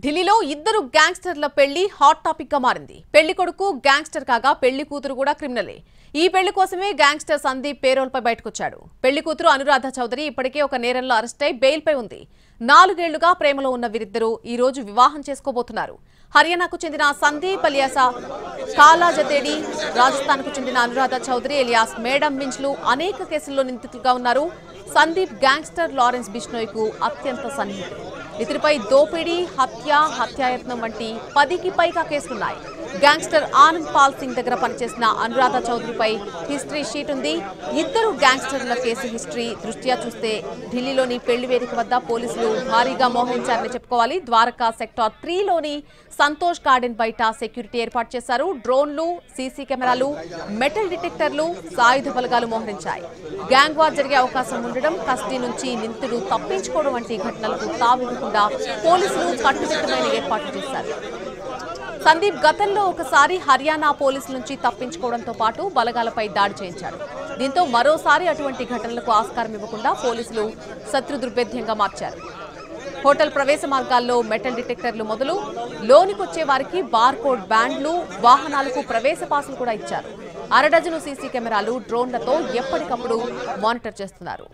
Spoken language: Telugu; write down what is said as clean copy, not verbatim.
ఢిల్లీలో ఇద్దరు గ్యాంగ్స్టర్ల పెళ్లి హాట్ టాపిక్ గా మారింది. పెళ్లి కొడుకు గ్యాంగ్స్టర్ కాగా పెళ్లి కూతురు కూడా క్రిమినలే. ఈ పెళ్లి కోసమే గ్యాంగ్స్టర్ సందీప్ పేరోల్ పై బయటకొచ్చాడు. పెళ్లి కూతురు అనురాధ చౌదరి ఇప్పటికే ఒక నేరంలో అరెస్ట్ అయి బెయిల్ పై ఉంది. 4 ఏళ్లుగా ప్రేమలో ఉన్న వీరిద్దరూ ఈ రోజు వివాహం చేసుకోబోతున్నారు. హర్యానాకు చెందిన సందీప్ అలియాస కాలా జతేడి, రాజస్థాన్ కు చెందిన అనురాధ చౌదరి ఎలియాస్ మేడం మించ్లు అనేక కేసుల్లో నిందితులుగా ఉన్నారు. సందీప్ గ్యాంగ్స్టర్ లారెన్స్ బిష్నోయ్ కు అత్యంత సన్నిహితుడు. ఇతడిపై దోపిడీ, హత్య, హత్యాయత్నం వంటి 10కి పైగా కేసులున్నాయి. గ్యాంగ్స్టర్ ఆనంద్ పాల్ సింగ్ దగ్గర పనిచేసిన అనురాధ చౌదరిపై హిస్టరీ షీట్ ఉంది. ఇద్దరు గ్యాంగ్స్టర్ల కేసు హిస్టరీ దృష్ట్యా చూస్తే ఢిల్లీలోని పెళ్లి వేదిక వద్ద పోలీసులు భారీగా మోహరించారని చెప్పుకోవాలి. ద్వారకా సెక్టార్ 3లోని సంతోష్ గార్డెన్ బయట సెక్యూరిటీ ఏర్పాటు చేశారు. డ్రోన్లు, సీసీ కెమెరాలు, మెటల్ డిటెక్టర్లు, సాయుధ బలగాలు మోహరించాయి. గ్యాంగ్ వార్ జరిగే అవకాశం ఉండడం, కస్టడీ నుంచి నిందితుడు తప్పించుకోవడం వంటి ఘటనలకు తావివ్వకుండా పోలీసులు కట్టుదిట్టమైన ఏర్పాట్లు చేశారు. సందీప్ గతంలో ఒకసారి హర్యానా పోలీసుల నుంచి తప్పించుకోవడంతో పాటు బలగాలపై దాడి చేయించాడు. దీంతో మరోసారి అటువంటి ఘటనలకు ఆస్కారం ఇవ్వకుండా పోలీసులు శత్రుదుర్భేద్యంగా మార్చారు. హోటల్ ప్రవేశ మార్గాల్లో మెటల్ డిటెక్టర్లు మొదలు లోనికొచ్చే వారికి బార్కోడ్ బ్యాండ్లు, వాహనాలకు ప్రవేశ పాసులు కూడా ఇచ్చారు. 1/2 డజను సీసీ కెమెరాలు, డ్రోన్లతో ఎప్పటికప్పుడు మానిటర్ చేస్తున్నారు.